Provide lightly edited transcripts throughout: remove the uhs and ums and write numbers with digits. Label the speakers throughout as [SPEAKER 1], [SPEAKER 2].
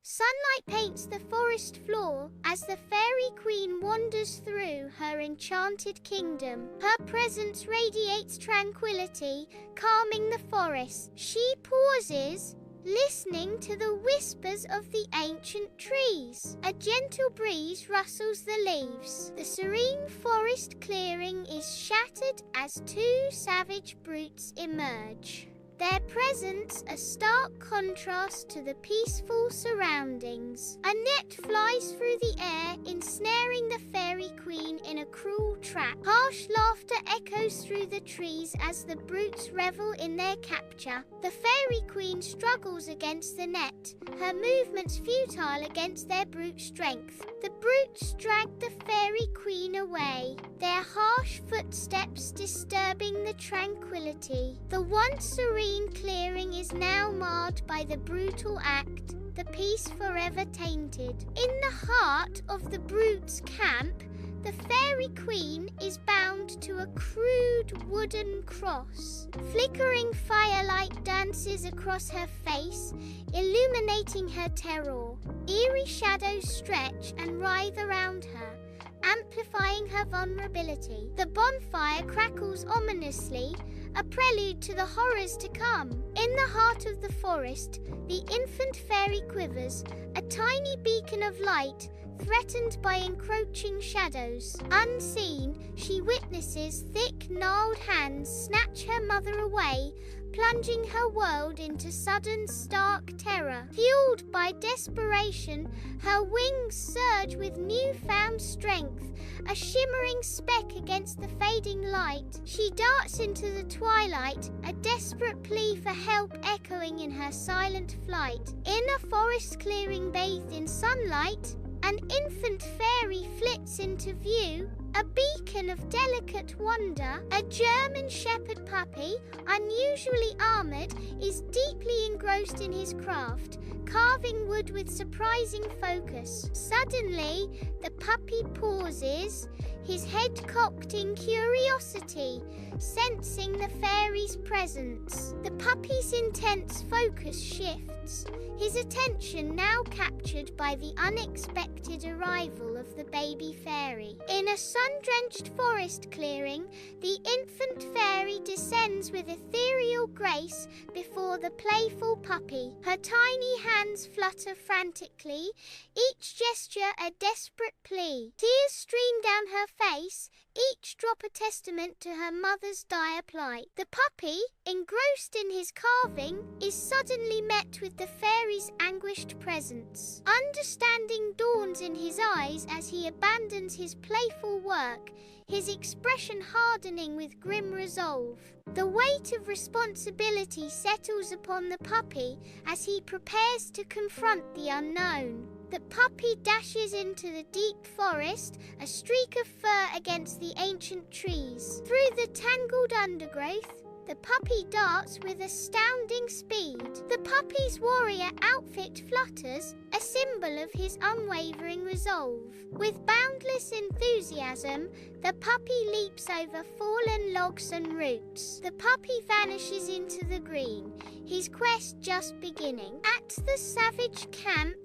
[SPEAKER 1] Sunlight paints the forest floor as the fairy queen wanders through her enchanted kingdom. Her presence radiates tranquility, calming the forest. She pauses, listening to the whispers of the ancient trees. A gentle breeze rustles the leaves. The serene forest clearing is shattered as two savage brutes emerge. Their presence a stark contrast to the peaceful surroundings. A net flies through the air, ensnaring the fairy queen in a cruel trap. Harsh laughter echoes through the trees as the brutes revel in their capture. The fairy queen struggles against the net, her movements futile against their brute strength. The brutes drag the fairy queen away, their harsh footsteps disturbing the tranquility. The once serene clearing is now marred by the brutal act, the peace forever tainted. In the heart of the brute's camp, the fairy queen is bound to a crude wooden cross. Flickering firelight dances across her face, illuminating her terror. Eerie shadows stretch and writhe around her, amplifying her vulnerability. The bonfire crackles ominously, a prelude to the horrors to come. In the heart of the forest, the infant fairy quivers, a tiny beacon of light, threatened by encroaching shadows. Unseen, she witnesses thick, gnarled hands snatch her mother away, plunging her world into sudden, stark terror. Fueled by desperation, her wings surge with newfound strength, a shimmering speck against the fading light. She darts into the twilight, a desperate plea for help echoing in her silent flight. In a forest clearing bathed in sunlight, an infant fairy flits into view, a beacon of delicate wonder. A German shepherd puppy, unusually armored, is deeply engrossed in his craft, carving wood with surprising focus. Suddenly, the puppy pauses, his head cocked in curiosity, sensing the fairy's presence. The puppy's intense focus shifts, his attention now captured by the unexpected arrival of the baby fairy. In a sun-drenched forest clearing, the infant fairy descends with ethereal grace before the playful puppy. Her tiny hands flutter frantically, each gesture a desperate plea. Tears stream down her face, each drop a testament to her mother's dire plight. The puppy, engrossed in his carving, is suddenly met with the fairy's anguished presence. Understanding dawns in his eyes as he abandons his playful work, his expression hardening with grim resolve. The weight of responsibility settles upon the puppy as he prepares to confront the unknown. The puppy dashes into the deep forest, a streak of fur against the ancient trees. Through the tangled undergrowth, the puppy darts with astounding speed. The puppy's warrior outfit flutters, a symbol of his unwavering resolve. With boundless enthusiasm, the puppy leaps over fallen logs and roots. The puppy vanishes into the green, his quest just beginning. At the savage camp,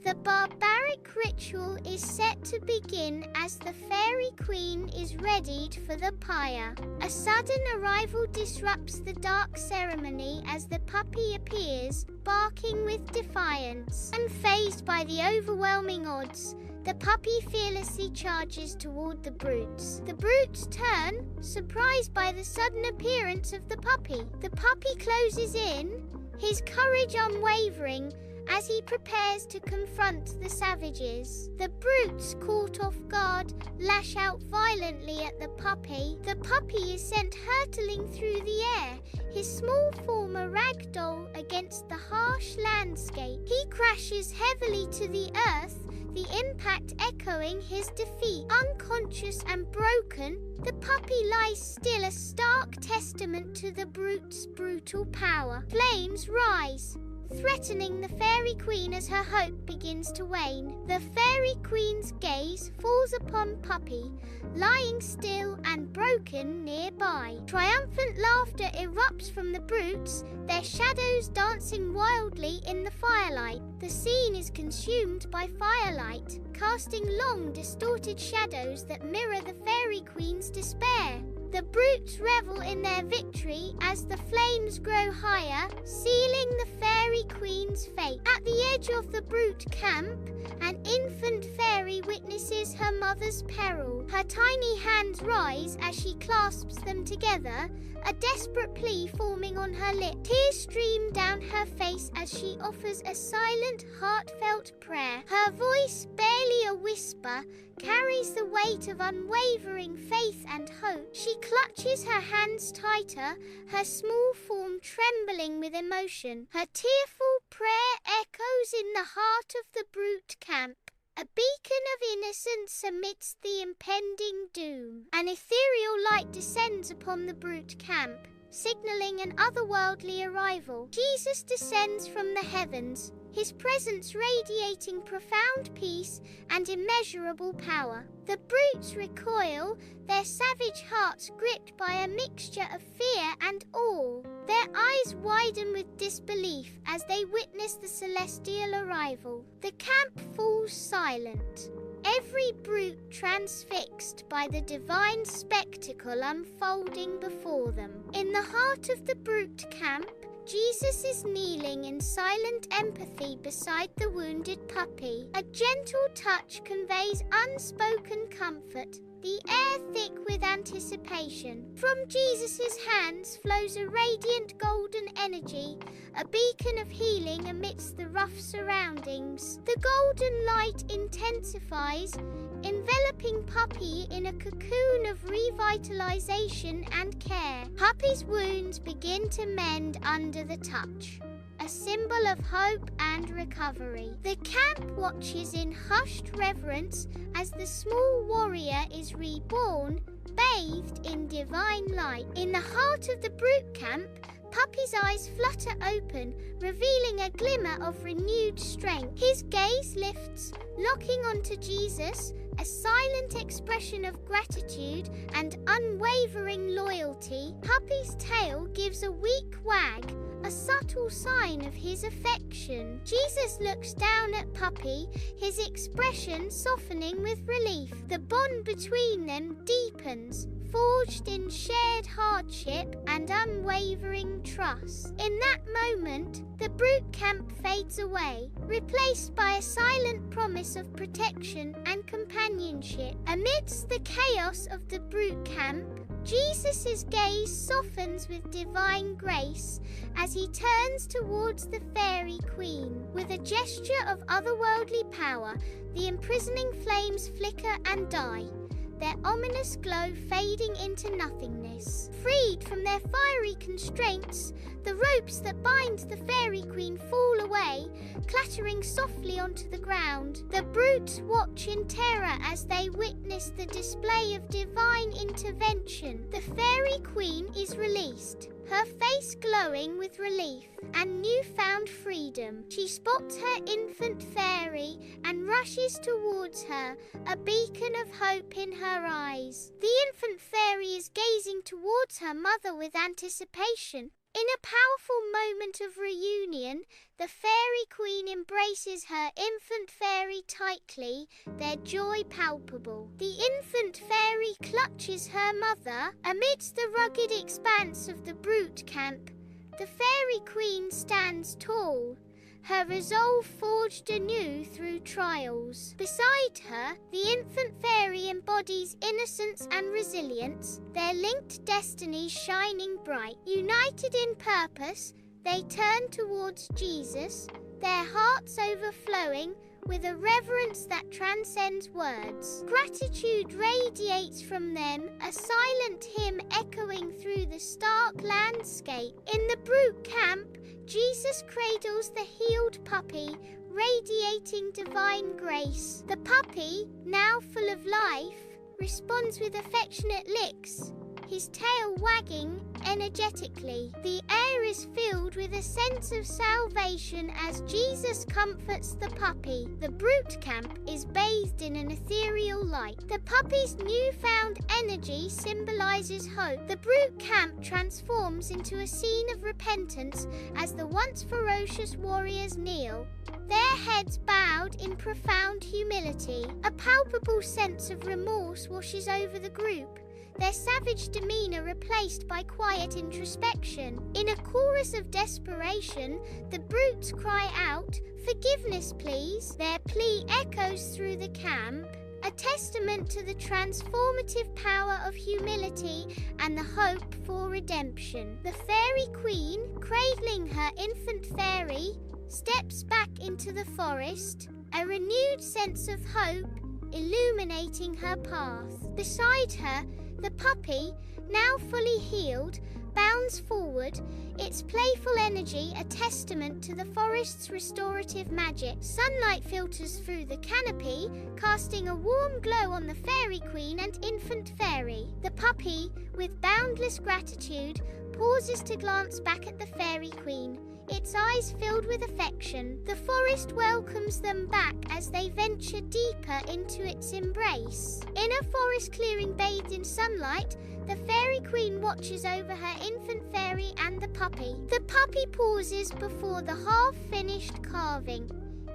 [SPEAKER 1] the barbaric ritual is set to begin as the fairy queen is readied for the pyre. A sudden arrival disrupts the dark ceremony as the puppy appears, barking with defiance. Unfazed by the overwhelming odds, the puppy fearlessly charges toward the brutes. The brutes turn, surprised by the sudden appearance of the puppy. The puppy closes in, his courage unwavering, as he prepares to confront the savages. The brutes, caught off guard, lash out violently at the puppy. The puppy is sent hurtling through the air, his small form a rag doll against the harsh landscape. He crashes heavily to the earth, the impact echoing his defeat. Unconscious and broken, the puppy lies still, a stark testament to the brute's brutal power. Flames rise, threatening the Fairy Queen as her hope begins to wane. The Fairy Queen's gaze falls upon Puppy, lying still and broken nearby. Triumphant laughter erupts from the brutes, their shadows dancing wildly in the firelight. The scene is consumed by firelight, casting long, distorted shadows that mirror the Fairy Queen's despair. The brutes revel in their victory as the flames grow higher, sealing the Fairy Queen's fate. At the edge of the brute camp, an infant fairy witnesses her mother's peril. Her tiny hands rise as she clasps them together, a desperate plea forming on her lips. Tears stream down her face as she offers a silent, heartfelt prayer. Her voice, barely a whisper, carries the weight of unwavering faith and hope. She clutches her hands tighter, her small form trembling with emotion. Her tearful prayer echoes in the heart of the brute camp, a beacon of innocence amidst the impending doom. An ethereal light descends upon the brute camp, signaling an otherworldly arrival. Jesus descends from the heavens, his presence radiating profound peace and immeasurable power. The brutes recoil, their savage hearts gripped by a mixture of fear and awe. Their eyes widen with disbelief as they witness the celestial arrival. The camp falls silent, every brute transfixed by the divine spectacle unfolding before them. In the heart of the brute camp, Jesus is kneeling in silent empathy beside the wounded puppy. A gentle touch conveys unspoken comfort, the air thick with anticipation. From Jesus' hands flows a radiant golden energy, a beacon of healing amidst the rough surroundings. The golden light intensifies, enveloping Puppy in a cocoon of revitalization and care. Puppy's wounds begin to mend under the touch, a symbol of hope and recovery. The camp watches in hushed reverence as the small warrior is reborn, bathed in divine light. In the heart of the brute camp, Puppy's eyes flutter open, revealing a glimmer of renewed strength. His gaze lifts, locking onto Jesus, a silent expression of gratitude and unwavering loyalty. Puppy's tail gives a weak wag, a subtle sign of his affection. Jesus looks down at Puppy, his expression softening with relief. The bond between them deepens, forged in shared hardship and unwavering trust. In that moment, the brute camp fades away, replaced by a silent promise of protection and companionship. Amidst the chaos of the brute camp, Jesus' gaze softens with divine grace as he turns towards the Fairy Queen. With a gesture of otherworldly power, the imprisoning flames flicker and die, their ominous glow fading into nothingness. Freed from their fiery constraints, the ropes that bind the Fairy Queen fall away, clattering softly onto the ground. The brutes watch in terror as they witness the display of divine intervention. The Fairy Queen is released, her face glowing with relief and newfound freedom. She spots her infant fairy and rushes towards her, a beacon of hope in her eyes. The infant fairy is gazing towards her mother with anticipation. In a powerful moment of reunion, the Fairy Queen embraces her infant fairy tightly, their joy palpable. The infant fairy clutches her mother. Amidst the rugged expanse of the brute camp, the Fairy Queen stands tall, her resolve forged anew through trials. Beside her, the infant fairy embodies innocence and resilience, their linked destinies shining bright. United in purpose, they turn towards Jesus, their hearts overflowing with a reverence that transcends words. Gratitude radiates from them, a silent hymn echoing through the stark landscape. In the brute camp, Jesus cradles the healed puppy, radiating divine grace. The puppy, now full of life, responds with affectionate licks, his tail wagging energetically. The air is filled with a sense of salvation as Jesus comforts the puppy. The brute camp is bathed in an ethereal light. The puppy's newfound energy symbolizes hope. The brute camp transforms into a scene of repentance as the once ferocious warriors kneel, their heads bowed in profound humility. A palpable sense of remorse washes over the group, their savage demeanor replaced by quiet introspection. In a chorus of desperation, the brutes cry out, "Forgiveness, please." Their plea echoes through the camp, a testament to the transformative power of humility and the hope for redemption. The fairy queen, cradling her infant fairy, steps back into the forest, a renewed sense of hope illuminating her path. Beside her, the puppy, now fully healed, bounds forward, its playful energy a testament to the forest's restorative magic. Sunlight filters through the canopy, casting a warm glow on the fairy queen and infant fairy. The puppy, with boundless gratitude, pauses to glance back at the fairy queen, its eyes filled with affection. The forest welcomes them back as they venture deeper into its embrace. In a forest clearing bathed in sunlight, the fairy queen watches over her infant fairy and the puppy. The puppy pauses before the half-finished carving,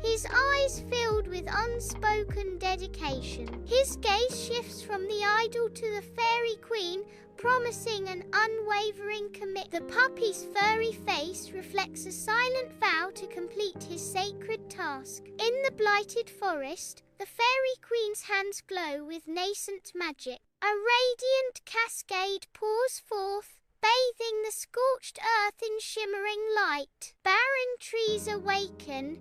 [SPEAKER 1] his eyes filled with unspoken dedication. His gaze shifts from the idol to the fairy queen, promising an unwavering commitment. The puppy's furry face reflects a silent vow to complete his sacred task. In the blighted forest, the fairy queen's hands glow with nascent magic. A radiant cascade pours forth, bathing the scorched earth in shimmering light. Barren trees awaken,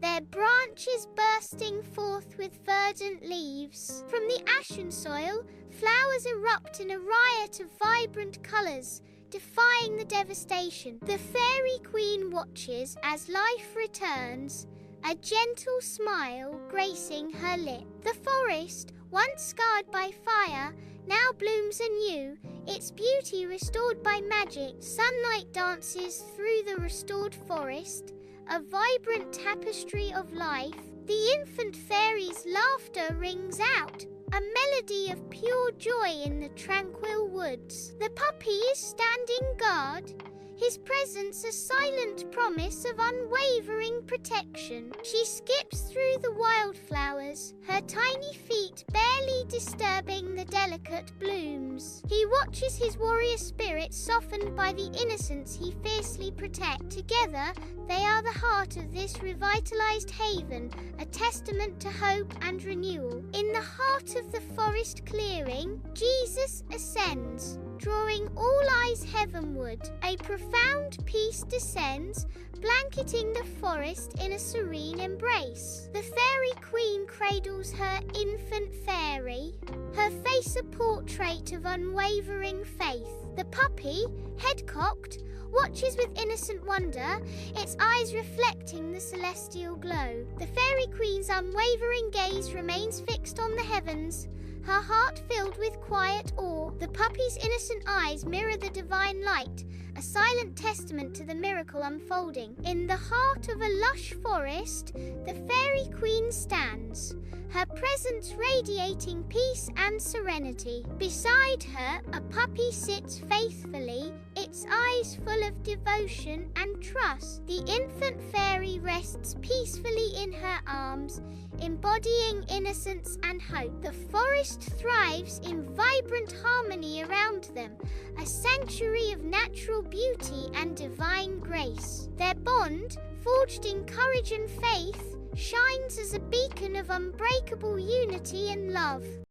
[SPEAKER 1] their branches bursting forth with verdant leaves. From the ashen soil, flowers erupt in a riot of vibrant colours, defying the devastation. The fairy queen watches as life returns, a gentle smile gracing her lip. The forest, once scarred by fire, now blooms anew, its beauty restored by magic. Sunlight dances through the restored forest, a vibrant tapestry of life. The infant fairy's laughter rings out, a melody of pure joy in the tranquil woods. The puppy is standing guard, his presence a silent promise of unwavering protection. She skips through the wildflowers, her tiny feet barely disturbing the delicate blooms. He watches his warrior spirit softened by the innocence he fiercely protects. Together, they are the heart of this revitalized haven, a testament to hope and renewal. In the heart of the forest clearing, Jesus ascends, drawing all eyes heavenward. A profound peace descends, blanketing the forest in a serene embrace. The fairy queen cradles her infant fairy, her face a portrait of unwavering faith. The puppy, head cocked, watches with innocent wonder, its eyes reflecting the celestial glow. The fairy queen's unwavering gaze remains fixed on the heavens, her heart filled with quiet awe. The puppy's innocent eyes mirror the divine light, a silent testament to the miracle unfolding. In the heart of a lush forest, the fairy queen stands, her presence radiating peace and serenity. Beside her, a puppy sits faithfully, its eyes full of devotion and trust. The infant fairy rests peacefully in her arms, embodying innocence and hope. The forest thrives in vibrant harmony around them, a sanctuary of natural beauty and divine grace. Their bond, forged in courage and faith, shines as a beacon of unbreakable unity and love.